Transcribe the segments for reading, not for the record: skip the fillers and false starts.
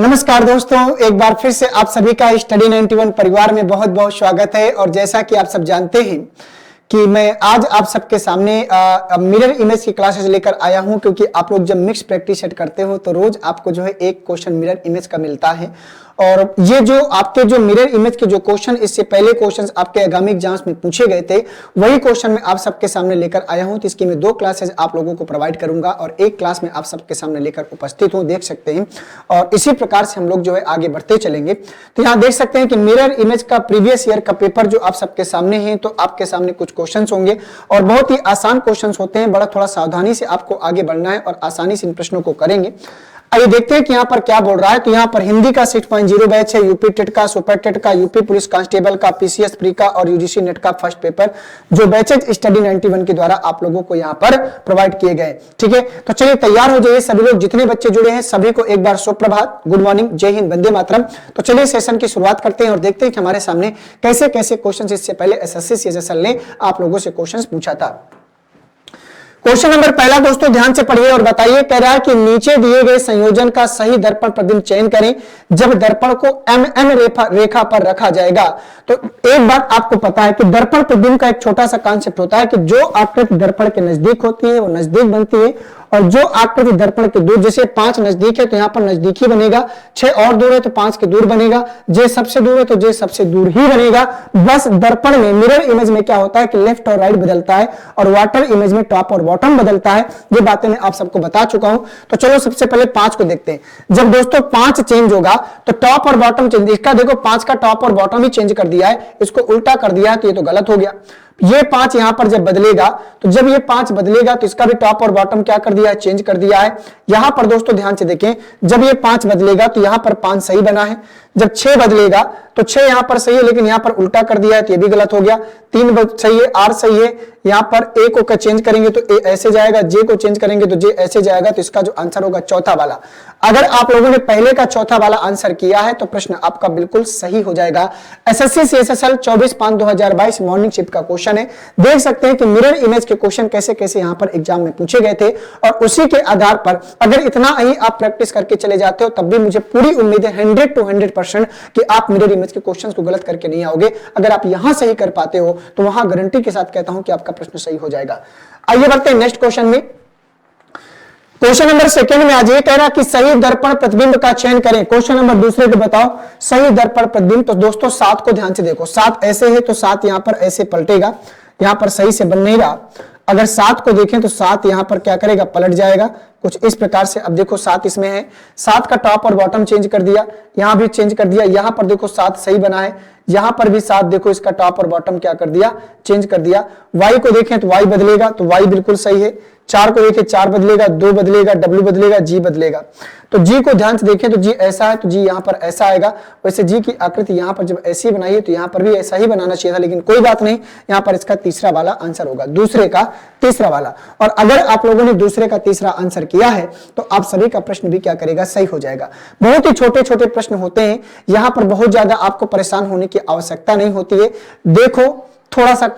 नमस्कार दोस्तों, एक बार फिर से आप सभी का स्टडी 91 परिवार में बहुत बहुत स्वागत है। और जैसा कि आप सब जानते हैं कि मैं आज आप सबके सामने मिरर इमेज की क्लासेस लेकर आया हूं, क्योंकि आप लोग जब मिक्स प्रैक्टिस सेट करते हो तो रोज आपको जो है एक क्वेश्चन मिरर इमेज का मिलता है। और ये जो आपके जो मिरर इमेज के जो क्वेश्चन इससे पहले क्वेश्चंस आपके आगामी एग्जाम्स में पूछे गए थे, वही क्वेश्चन मैं आप सबके सामने लेकर आया हूं। तो इसकी मैं 2 क्लासेस आप लोगों को प्रोवाइड करूंगा और एक क्लास में आप सबके सामने लेकर उपस्थित हूं, देख सकते हैं। और इसी प्रकार से हम लोग जो है आगे बढ़ते चलेंगे। तो यहाँ देख सकते हैं कि मिरर इमेज का प्रीवियस ईयर का पेपर जो आप सबके सामने है, तो आपके सामने कुछ क्वेश्चन होंगे और बहुत ही आसान क्वेश्चन होते हैं। बड़ा थोड़ा सावधानी से आपको आगे बढ़ना है और आसानी से इन प्रश्नों को करेंगे। आइए देखते हैं कि यहाँ पर क्या बोल रहा है। तो यहाँ पर हिंदी का 6.0 बैच है, यूपी टेट का, सुपर टेट का, यूपी पुलिस कांस्टेबल का, पीसीएस प्री का और यूजीसी नेट का फर्स्ट पेपर जो बैचेज स्टडी 91 के द्वारा आप लोगों को यहाँ पर प्रोवाइड किए गए। ठीक है, तो चलिए तैयार हो जाइए सभी लोग, जितने बच्चे जुड़े हैं सभी को एक बार सुप्रभात, गुड मॉर्निंग, जय हिंद, वंदे मातरम। तो चलिए सेशन की शुरुआत करते हैं और देखते हैं कि हमारे सामने कैसे कैसे क्वेश्चन इससे पहले एसएससी सीएचएसएल ने आप लोगों से क्वेश्चन पूछा था। क्वेश्चन नंबर पहला दोस्तों ध्यान से पढ़िए और बताइए। कह रहा है कि नीचे दिए गए संयोजन का सही दर्पण प्रतिबिंब चयन करें जब दर्पण को एमएन रेखा पर रखा जाएगा। तो एक बात आपको पता है कि दर्पण प्रतिबिंब का एक छोटा सा कॉन्सेप्ट होता है कि जो आकृति दर्पण के नजदीक होती है वो नजदीक बनती है, और जो आकृति दर्पण के दूर, जैसे 5 नजदीक है तो यहां पर नजदीक ही बनेगा, 6 और दूर है तो 5 के दूर बनेगा, जे सबसे दूर है तो जे सबसे दूर ही बनेगा। बस दर्पण में मिरर इमेज में क्या होता है कि लेफ्ट और राइट बदलता है और वाटर इमेज में टॉप और बॉटम बदलता है। ये बातें मैं आप सबको बता चुका हूं। तो चलो सबसे पहले 5 को देखते हैं। जब दोस्तों 5 चेंज होगा तो टॉप और बॉटम चेंज, इसका देखो 5 का टॉप और बॉटम ही चेंज कर दिया है, इसको उल्टा कर दिया है तो ये तो गलत हो गया। ये 5 यहां पर जब बदलेगा, तो जब ये 5 बदलेगा तो इसका भी टॉप और बॉटम क्या कर दिया है, चेंज कर दिया है। यहां पर दोस्तों ध्यान से देखें, जब ये 5 बदलेगा तो यहां पर 5 सही बना है। जब 6 बदलेगा तो 6 यहां पर सही है, लेकिन यहां पर उल्टा कर दिया है तो ये भी गलत हो गया। 3 सही है, 8 सही है। यहां पर ए को चेंज करेंगे तो ए ऐसे जाएगा, जे को चेंज करेंगे तो जे ऐसे जाएगा। तो इसका जो आंसर होगा चौथा वाला। अगर आप लोगों ने पहले का चौथा वाला आंसर किया है तो प्रश्न आपका बिल्कुल सही हो जाएगा। एसएससी सीएचएसएल 24/5/2022 मॉर्निंग शिफ्ट का क्वेश्चन है। देख सकते हैं कि मिरर इमेज के क्वेश्चन कैसे कैसे यहां पर एग्जाम में पूछे गए थे, और उसी के आधार पर अगर इतना ही आप प्रैक्टिस करके चले जाते हो तब भी मुझे पूरी उम्मीद है 100 to 100% कि आप मिरर इमेज के क्वेश्चंस को गलत करके नहीं आओगे। अगर आप यहां सही कर पाते हो तो वहां गारंटी के साथ कहता हूं कि आपका प्रश्न सही हो जाएगा। आइए बढ़ते हैं नेक्स्ट क्वेश्चन में। क्वेश्चन नंबर सेकंड में आज ये कह रहा कि सही दर्पण प्रतिबिंब का चयन करें। क्वेश्चन नंबर दूसरे को बताओ सही दर्पण प्रतिबिंब। तो दोस्तों 7 को ध्यान से देखो, 7 ऐसे है तो 7 यहां पर ऐसे पलटेगा, यहां पर सही से बन नहीं रहा। अगर 7 को देखें तो 7 यहां पर क्या करेगा, पलट जाएगा कुछ इस प्रकार से। अब देखो 7 इसमें है, 7 का टॉप और बॉटम चेंज कर दिया, यहां भी चेंज कर दिया। यहां पर देखो 7 सही बना है, यहां पर भी 7 देखो इसका टॉप और बॉटम क्या कर दिया, चेंज कर दिया। y को देखें तो y बदलेगा तो y बिल्कुल सही है। 4 को देखें 4 बदलेगा, 2 बदलेगा, w बदलेगा, g बदलेगा। तो g को ध्यान से देखें तो g ऐसा है तो g यहां पर ऐसा आएगा। वैसे g की आकृति यहां पर जब ऐसी बनाई है तो यहां पर भी ऐसा ही बनाना चाहिए था, लेकिन कोई बात नहीं, यहां पर इसका तीसरा वाला आंसर होगा, दूसरे का तीसरा वाला। और अगर आप लोगों ने दूसरे का तीसरा आंसर किया है तो आप सभी का प्रश्न भी क्या करेगा, सही हो जाएगा। बहुत ही छोटे छोटे प्रश्न होते हैं, यहां पर बहुत ज्यादा आपको परेशान होने की आवश्यकता नहीं होती है। देखो थोड़ा सा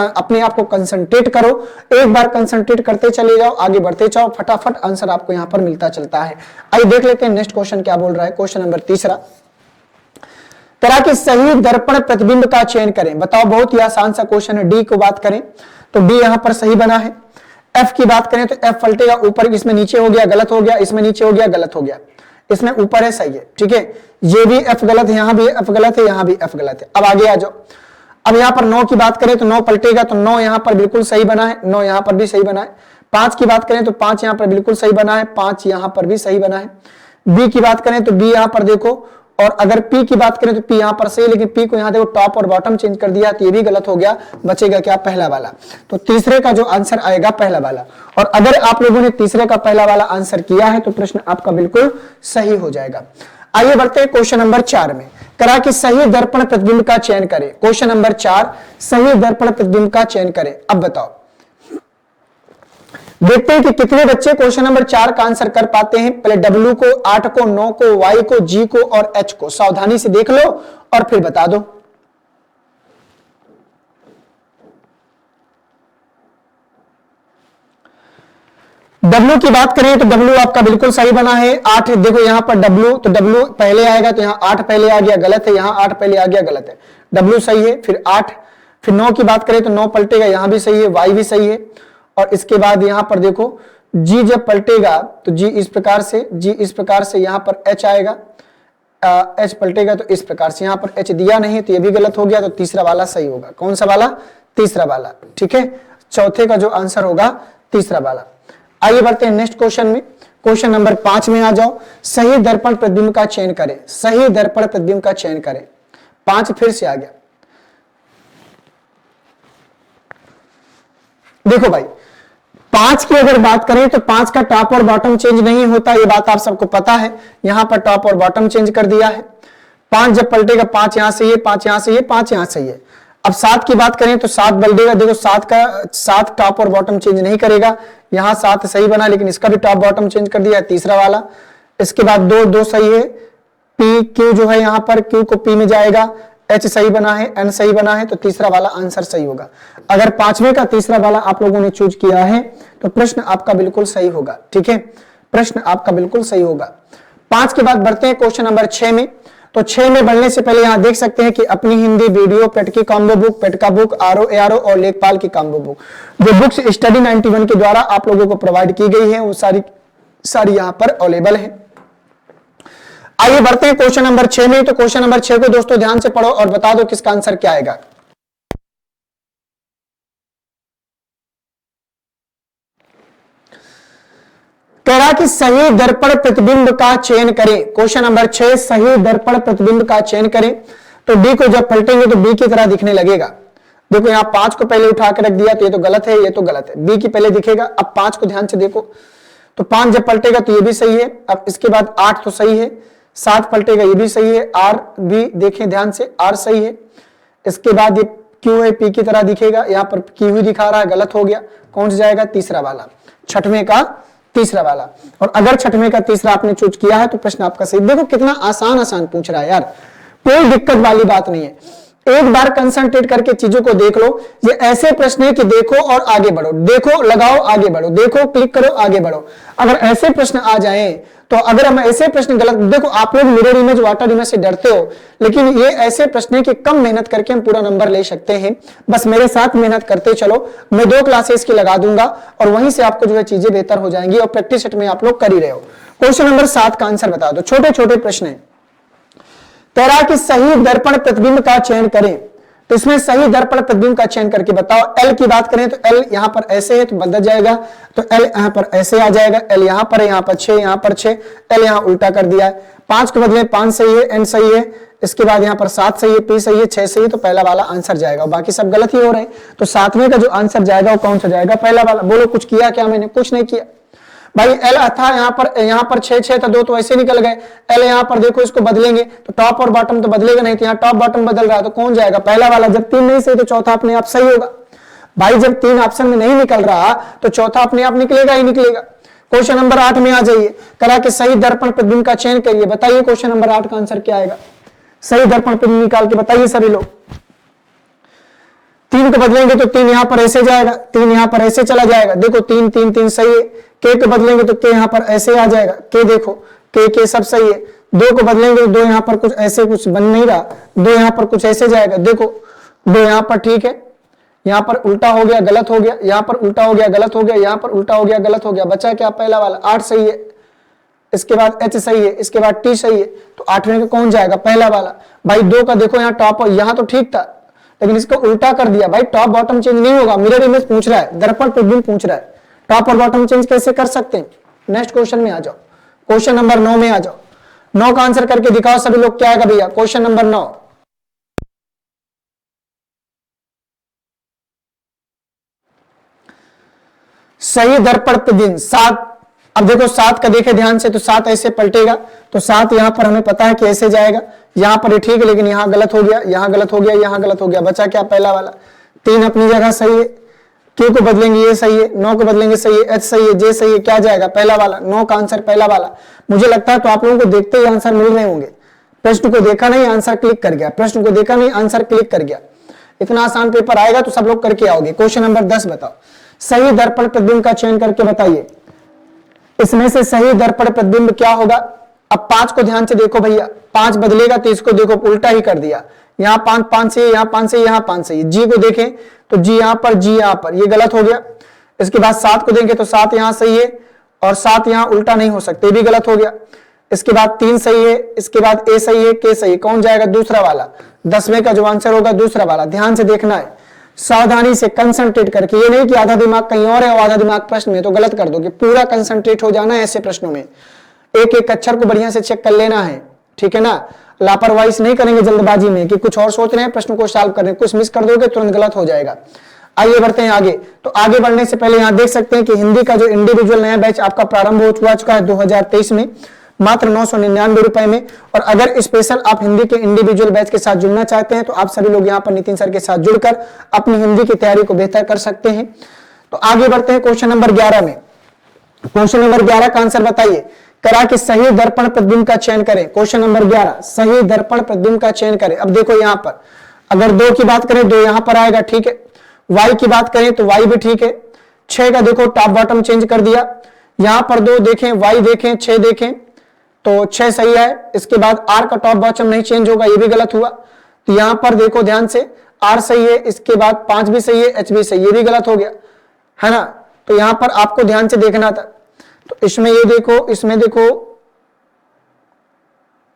अपने आप को कंसंट्रेट करो, एक बार कंसंट्रेट करते चले जाओ, आगे बढ़ते जाओ, फटाफट आंसर आपको यहां पर मिलता चलता है। आइए देख लेते हैं नेक्स्ट क्वेश्चन क्या बोल रहा है। क्वेश्चन नंबर तीसरा, तरह के सही दर्पण प्रतिबिंब का चयन करें। बताओ, बहुत ही आसान सा क्वेश्चन है। डी को बात करें तो डी यहां पर सही बना है। एफ की बात करें तो एफ पलटेगा ऊपर, इसमें नीचे हो गया, गलत हो गया, इसमें नीचे हो गया, गलत हो गया, इसमें ऊपर है, सही है। ठीक है, ये भी एफ गलत है, यहां भी एफ गलत है, यहां भी एफ गलत है। अब आगे आ जाओ। अब यहां पर 9 की बात करें तो 9 पलटेगा तो 9 यहां पर बिल्कुल सही बना है, 9 यहां पर भी सही बना है। 5 की बात करें तो 5 यहां पर बिल्कुल सही बना है, 5 यहां पर भी सही बना है। बी की बात करें तो बी यहां पर देखो, और अगर पी की बात करें तो पी यहां पर सही, लेकिन पी को यहां देखो टॉप और बॉटम चेंज कर दिया तो ये भी गलत हो गया। बचेगा क्या, पहला वाला। तो तीसरे का जो आंसर आएगा पहला वाला। और अगर आप लोगों ने तीसरे का पहला वाला आंसर किया है तो प्रश्न आपका बिल्कुल सही हो जाएगा। आइए बढ़ते हैं क्वेश्चन नंबर 4 में। करा कि सही दर्पण प्रतिबिंब का चयन करें। क्वेश्चन नंबर 4, सही दर्पण प्रतिबिंब का चयन करें। अब बताओ, देखते हैं कि कितने बच्चे क्वेश्चन नंबर 4 का आंसर कर पाते हैं। पहले W को, 8 को, 9 को, Y को, G को और H को सावधानी से देख लो और फिर बता दो। W की बात करें तो W आपका बिल्कुल सही बना है। 8 देखो यहां पर W, तो W पहले आएगा तो यहां 8 पहले आ गया, गलत है। यहां 8 पहले आ गया, गलत है। W सही है, फिर 8, फिर 9 की बात करें तो 9 पलटेगा, यहां भी सही है, Y भी सही है। और इसके बाद यहां पर देखो G जब पलटेगा तो G इस प्रकार से, G इस प्रकार से, यहां पर H आएगा, H पलटेगा तो इस प्रकार से। यहां पर H दिया नहीं तो ये भी गलत हो गया, तो तीसरा वाला सही होगा। कौन सा वाला? तीसरा वाला, ठीक है। चौथे का जो आंसर होगा तीसरा वाला। आइए बढ़ते हैं नेक्स्ट क्वेश्चन में। क्वेश्चन नंबर 5 में आ जाओ। सही दर्पण प्रतिबिंब का चयन करें, सही दर्पण प्रतिबिंब का चयन करें। 5 फिर से आ गया। देखो भाई 5 की अगर बात करें तो 5 का टॉप और बॉटम चेंज नहीं होता, ये बात आप सबको पता है। यहां पर टॉप और बॉटम चेंज कर दिया है। 5 जब पलटेगा 5 यहां से ये, 5 यहां से ये, 5 यहां से ये। अब 7 की बात करें तो 7 बदलेगा। देखो 7 टॉप और बॉटम चेंज नहीं करेगा। यहां 7 सही बना, लेकिन इसका भी टॉप बॉटम चेंज कर दिया है, तीसरा वाला। इसके बाद 2 सही है। पी क्यू जो है यहां पर क्यू को पी में जाएगा। H सही बना है, N सही बना है, तो तीसरा वाला आंसर सही होगा। अगर 5वें का तीसरा वाला आप लोगों ने चूज किया है तो प्रश्न आपका बिल्कुल सही होगा, ठीक है। प्रश्न आपका बिल्कुल सही होगा। 5 के बाद बढ़ते हैं क्वेश्चन नंबर 6 में। तो 6 में बढ़ने से पहले यहां देख सकते हैं कि अपनी हिंदी वीडियो, पेट की कॉम्बो बुक, पेट का बुक, आरओ और लेखपाल की कॉम्बो बुक, जो बुक्स स्टडी 91 के द्वारा आप लोगों को प्रोवाइड की गई है, वो सारी यहां पर अवेलेबल है। आइए बढ़ते हैं क्वेश्चन नंबर 6 में। तो क्वेश्चन नंबर 6 को दोस्तों ध्यान से पढ़ो और बता दो किसका आंसर क्या आएगा। कह रहा कि सही दर्पण प्रतिबिंब का चयन करें। क्वेश्चन नंबर 6, सही दर्पण प्रतिबिंब का चयन करें। तो डी को जब पलटेंगे तो बी की तरह दिखने लगेगा। देखो यहां 5 को पहले उठा के रख दिया तो ये तो गलत है, ये तो गलत है। बी की पहले दिखेगा। अब 5 को ध्यान से देखो तो 5 जब पलटेगा तो ये भी सही है। अब इसके बाद 8 तो सही है, 7 पलटेगा ये भी सही है, आर भी देखें ध्यान से, आर सही है। इसके बाद ये क्यू है, पी की तरह दिखेगा, यहां पर क्यू ही दिखा रहा है, गलत हो गया। कौन सा जाएगा? तीसरा वाला, 6वें का तीसरा वाला। और अगर 6वें का तीसरा आपने चूज किया है तो प्रश्न आपका सही। देखो कितना आसान पूछ रहा है यार, कोई दिक्कत वाली बात नहीं है। एक बार कंसंट्रेट करके चीजों को देख लो। ये ऐसे प्रश्न है कि देखो और आगे बढ़ो, देखो लगाओ आगे बढ़ो, देखो क्लिक करो आगे बढ़ो। अगर ऐसे प्रश्न आ जाएं तो अगर हम ऐसे प्रश्न गलत, देखो आप लोग मिरर इमेज, वाटर इमेज से डरते हो, लेकिन ये ऐसे प्रश्न है कि कम मेहनत करके हम पूरा नंबर ले सकते हैं। बस मेरे साथ मेहनत करते चलो। मैं 2 क्लासेस की लगा दूंगा और वहीं से आपको जो है चीजें बेहतर हो जाएंगी। और प्रैक्टिस सेट में आप लोग कर ही रहे हो। क्वेश्चन नंबर 7 का आंसर बता दो। छोटे छोटे प्रश्न है। कह रहा कि सही दर्पण प्रतिबिंब का चयन करें। तो इसमें सही दर्पण प्रतिबिंब का चयन करके बताओ। एल की बात करें तो एल यहां पर ऐसे है तो बदल जाएगा, तो एल यहां पर ऐसे आ जाएगा। एल यहां पर है, यहां पर 6, यहां पर 6, एल यहां उल्टा कर दिया है। 5 के बदले 5 सही है, एन सही है। इसके बाद यहां पर 7 सही है, पी सही है, 6 सही है, तो पहला वाला आंसर जाएगा। बाकी सब गलत ही हो रहे हैं। तो 7वें का जो आंसर जाएगा वो कौन सा जाएगा? पहला वाला। बोलो कुछ किया क्या मैंने? कुछ नहीं किया भाई। एल था यहां पर 6 था, 2 तो ऐसे निकल गए। एल यहां पर देखो, इसको बदलेंगे तो टॉप और बॉटम तो बदलेगा नहीं, तो यहां टॉप बॉटम बदल रहा है, तो कौन जाएगा? पहला वाला। जब 3 नहीं सही तो चौथा अपने आप सही होगा भाई। जब 3 ऑप्शन में नहीं निकल रहा तो चौथा अपने आप निकलेगा ही निकलेगा। क्वेश्चन नंबर 8 में आ जाइए। करा कि सही दर्पण प्रतिबिंब का चयन करिए। बताइए क्वेश्चन नंबर 8 का आंसर क्या आएगा? सही दर्पण प्रतिबिंब निकाल के बताइए सभी लोग। 3 को बदलेंगे तो 3 यहां पर ऐसे जाएगा, 3 यहां पर ऐसे चला जाएगा। देखो 3 3 3 सही है। के को बदलेंगे तो के यहां पर ऐसे आ जाएगा। के देखो के सब सही है। 2 को बदलेंगे तो 2 यहां पर कुछ ऐसे कुछ बन नहीं रहा, 2 यहां पर कुछ ऐसे जाएगा। देखो 2 यहां पर ठीक है, यहां पर उल्टा हो गया, गलत हो गया, यहां पर उल्टा हो गया, गलत हो गया, यहां पर उल्टा हो गया, गलत हो गया। बचा क्या? पहला वाला। 8 सही है, इसके बाद H सही है, इसके बाद T सही है, तो 8वें का कौन जाएगा? पहला वाला। भाई 2 का देखो यहाँ टॉप, यहां तो ठीक था लेकिन इसको उल्टा कर दिया। भाई टॉप बॉटम चेंज नहीं होगा। मिरर इमेज पूछ रहा है, दर्पण प्रतिबिंब पूछ रहा है, टॉप और बॉटम चेंज कैसे कर सकते हैं? नेक्स्ट क्वेश्चन में आ जाओ। क्वेश्चन नंबर 9 में आ जाओ। 9 का आंसर करके दिखाओ सभी लोग, क्या आएगा भैया? Question number 9। सही दर्पण प्रतिबिंब 7। अब देखो 7 का देखे ध्यान से तो 7 ऐसे पलटेगा, तो 7 यहां पर हमें पता है कि ऐसे जाएगा। यहां पर ये ठीक है लेकिन यहां गलत हो गया, यहां गलत हो गया, यहां गलत हो गया। बचा क्या? पहला वाला। 3 अपनी जगह सही है। Q को बदलेंगे ये सही है, 9 को बदलेंगे सही है, H सही है, J सही है, क्या जाएगा? पहला वाला। 9 का आंसर पहला वाला। मुझे लगता है तो आप लोगों को देखते ही आंसर मिल रहे होंगे। प्रश्न को देखा नहीं, आंसर क्लिक कर गया। प्रश्न को देखा नहीं, आंसर क्लिक कर गया। इतना आसान पेपर आएगा तो सब लोग करके आओगे। क्वेश्चन नंबर 10 बताओ। सही दर्पण प्रतिबिंब का चयन करके बताइए। इसमें से सही दर्पण प्रतिबिंब क्या होगा? अब 5 को ध्यान से देखो भैया, 5 बदलेगा तो इसको देखो उल्टा ही कर दिया, यहाँ 5 5 से, यहाँ 5 से, यहाँ 5 से। जी को देखें तो जी यहाँ पर, जी यहाँ पर, ये गलत हो गया। इसके बाद 7 को देंगे तो 7 यहाँ सही है और 7 यहाँ उल्टा नहीं हो सकते, भी गलत हो गया। इसके बाद 3 सही है, इसके बाद ए सही है, के सही है, कौन जाएगा? दूसरा वाला। 10वें का जो आंसर होगा दूसरा वाला। ध्यान से देखना है, सावधानी से कंसंट्रेट करके, ये नहीं कि आधा दिमाग कहीं और है और आधा दिमाग प्रश्न में, तो गलत कर दोगे। पूरा कंसंट्रेट हो जाना है ऐसे प्रश्नों में, एक एक अक्षर को बढ़िया से चेक कर लेना है, ठीक है ना। लापरवाही नहीं करेंगे जल्दबाजी में कि कुछ और सोच रहे हैं, प्रश्न को सॉल्व कर रहे हैं, कुछ मिस कर दोगे तुरंत गलत हो जाएगा। आइए बढ़ते हैं आगे। तो आगे बढ़ने से पहले यहां देख सकते हैं कि हिंदी का जो इंडिविजुअल नया बैच आपका प्रारंभ हो चुका है 2023 में, मात्र 999 रुपए में। और अगर स्पेशल आप हिंदी के इंडिविजुअल बैच के साथ जुड़ना चाहते हैं तो आप सभी लोग यहाँ पर नितिन सर के साथ जुड़कर अपनी हिंदी की तैयारी को बेहतर कर सकते हैं। तो आगे बढ़ते हैं क्वेश्चन नंबर 11 में। क्वेश्चन नंबर 11 का आंसर बताइए। करा कि सही दर्पण प्रतिबिंब का चयन करें। क्वेश्चन नंबर 11, सही दर्पण प्रतिबिंब का चयन करें। अब देखो यहाँ पर अगर 2 की बात करें 2 यहां पर आएगा, ठीक है। y की बात करें तो y भी ठीक है। 6 का देखो टॉप बॉटम चेंज कर दिया, यहां पर 2 देखें, y देखें, 6 देखें तो 6 सही है। इसके बाद r का टॉप बॉटम नहीं चेंज होगा, ये भी गलत हुआ। तो यहां पर देखो ध्यान से, r सही है, इसके बाद 5 भी सही है, h भी सही, ये भी गलत हो गया, है ना। तो यहां पर आपको ध्यान से देखना था। तो इसमें ये देखो, इसमें देखो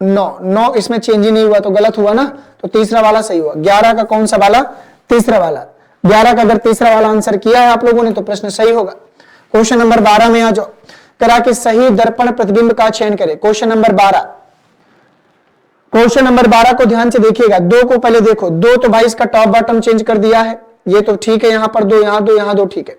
9 इसमें चेंज ही नहीं हुआ तो गलत हुआ ना। तो तीसरा वाला सही हुआ। 11 का कौन सा वाला? तीसरा वाला। 11 का अगर तीसरा वाला आंसर किया है आप लोगों ने तो प्रश्न सही होगा। क्वेश्चन नंबर 12 में आ जाओ। करा कि सही दर्पण प्रतिबिंब का चयन करें। Question number 12। क्वेश्चन नंबर 12 को ध्यान से देखिएगा। 2 को पहले देखो, 2 तो भाई इसका टॉप बॉटम चेंज कर दिया है, ये तो ठीक है। यहां पर 2, यहां 2, यहां 2, ठीक है।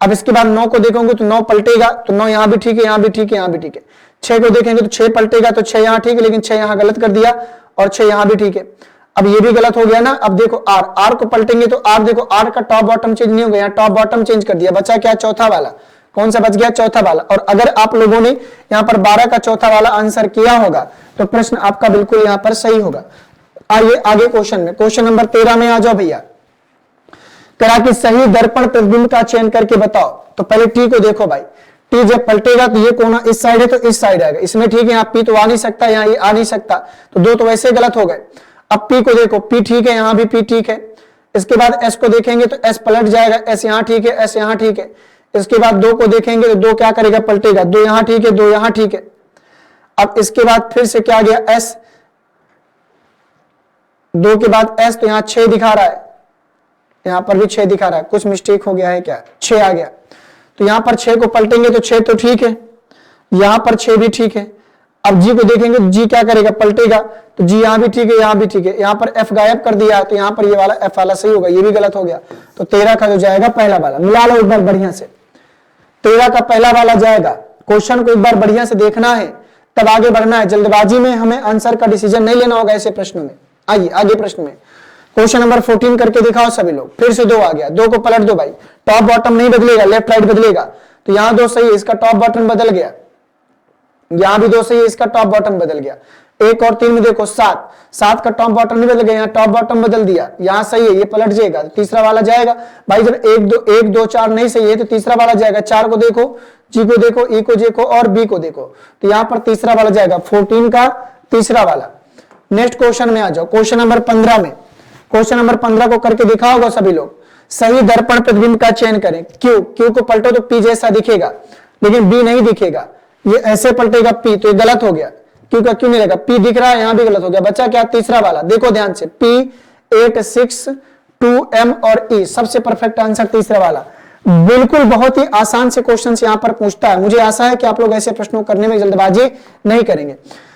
अब इसके बाद 9 को देखोगे तो 9 पलटेगा, तो 9 यहां भी ठीक है, यहां भी ठीक है, यहां भी ठीक है। 6 को देखेंगे तो 6 पलटेगा, तो 6 यहां ठीक है, लेकिन 6 यहां गलत कर दिया और 6 यहां भी ठीक है। अब ये भी गलत हो गया ना। अब देखो आर को पलटेंगे तो आर देखो, आर का टॉप बॉटम चेंज नहीं हो गया, टॉप बॉटम चेंज कर दिया, बचा क्या? चौथा वाला। कौन सा बच गया? चौथा वाला। और अगर आप लोगों ने यहां पर 12 का चौथा वाला आंसर किया होगा तो प्रश्न आपका बिल्कुल यहां पर सही होगा। आइए आगे क्वेश्चन में। क्वेश्चन नंबर 13 में आ जाओ भैया। करा कि सही दर्पण प्रतिबिंब का चयन करके बताओ। तो पहले टी को देखो भाई, टी जब पलटेगा तो ये कोना इस साइड है तो इस साइड आएगा, इसमें ठीक है। यहाँ पी तो आ नहीं सकता, यहाँ ये आ नहीं सकता, तो 2 तो वैसे गलत हो गए। अब पी को देखो, पी ठीक है, यहाँ भी पी ठीक है। इसके बाद एस को देखेंगे तो एस पलट जाएगा, एस यहाँ ठीक है, एस यहाँ ठीक है। इसके बाद 2 को देखेंगे तो 2 क्या करेगा? पलटेगा, 2 यहाँ ठीक है, 2 यहाँ ठीक है। अब इसके बाद फिर से क्या गया? एस, 2 के बाद एस, तो यहाँ 6 दिखा रहा है, यहां पर भी 6 दिखा रहा है, कुछ मिस्टेक हो गया है क्या? 6 आ गया। तो यहां पर 6 को पलटेंगे तो 6 तो ठीक है, यहां पर 6 भी ठीक है। अब जी को देखेंगे तो जी क्या करेगा? पलटेगा, तो जी यहां भी ठीक है, यहां भी ठीक है। यहां पर एफ गायब कर दिया तो यहां पर ये वाला एफ वाला सही होगा, ये भी गलत हो गया। तो 13 का जो जाएगा पहला वाला, मिला लो एक बार बढ़िया से। 13 का पहला वाला जाएगा। क्वेश्चन को एक बार बढ़िया से देखना है तब आगे बढ़ना है। जल्दबाजी में हमें आंसर का डिसीजन नहीं लेना होगा ऐसे प्रश्नों में। आइए आगे प्रश्न में। क्वेश्चन नंबर 14 करके दिखाओ सभी लोग। फिर से 2 आ गया, 2 को पलट दो भाई, टॉप बॉटम नहीं बदलेगा, लेफ्ट राइट बदलेगा। तो यहां 2 सही है, इसका टॉप बॉटम बदल गया, यहां भी 2 सही है, इसका टॉप बॉटम बदल गया। 1 और 3 में देखो 7 का टॉप बॉटम नहीं बदल गया, यहाँ टॉप बॉटम बदल दिया, यहाँ सही है, ये पलट जाएगा, तो तीसरा वाला जाएगा भाई। जब 1 2 4 नहीं सही है तो तीसरा वाला जाएगा। 4 को देखो, जी को देखो, ई को देखो और बी को देखो, तो यहाँ पर तीसरा वाला जाएगा, 14 का तीसरा वाला। नेक्स्ट क्वेश्चन में आ जाओ। क्वेश्चन नंबर 15 में। क्वेश्चन नंबर 15 को करके दिखाओगे सभी लोग। सही दर्पण प्रतिबिंब का चयन करें। क्यू को पलटो तो पी जैसा दिखेगा, लेकिन बी नहीं दिखेगा, ये ऐसे पलटेगा पी, तो ये गलत हो गया। क्यू का क्यों नहीं लगा? पी दिख रहा है, यहां भी गलत हो गया। बचा क्या? तीसरा वाला। देखो ध्यान से, पी 8 6 2 एम और ई, सबसे परफेक्ट आंसर तीसरा वाला। बिल्कुल बहुत ही आसान से क्वेश्चन यहां पर पूछता है। मुझे आशा है कि आप लोग ऐसे प्रश्नों करने में जल्दबाजी नहीं करेंगे।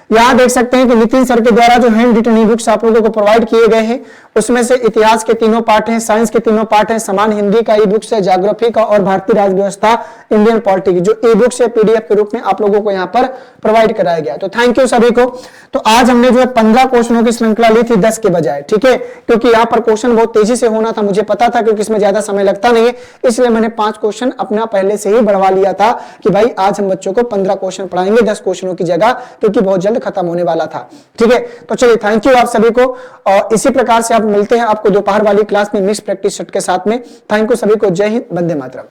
यहां देख सकते हैं कि नितिन सर के द्वारा जो हैंड रिटन ई बुक्स आप लोगों को प्रोवाइड किए गए हैं, उसमें से इतिहास के 3 पार्ट हैं, साइंस के 3 पार्ट हैं, समान हिंदी का ई बुक्स है, ज्योग्राफी का और भारतीय राज्य व्यवस्था इंडियन पॉलिटी की, जो ई बुक्स है पीडीएफ के रूप में आप लोगों को यहाँ पर प्रोवाइड कराया गया। तो थैंक यू सभी को। तो आज हमने जो है 15 क्वेश्चनों की श्रृंखला ली थी 10 के बजाय, ठीक है, क्योंकि यहाँ पर क्वेश्चन बहुत तेजी से होना था, मुझे पता था, क्योंकि इसमें ज्यादा समय लगता नहीं है, इसलिए मैंने 5 क्वेश्चन अपना पहले से ही बढ़वा लिया था कि भाई आज हम बच्चों को 15 क्वेश्चन पढ़ाएंगे 10 क्वेश्चनों की जगह, क्योंकि बहुत जल्द खत्म होने वाला था। ठीक है, तो चलिए थैंक यू आप सभी को, और इसी प्रकार से आप मिलते हैं आपको दोपहर वाली क्लास में मिक्स प्रैक्टिस सेट के साथ में। थैंक यू सभी को। जय हिंद, वंदे मातरम।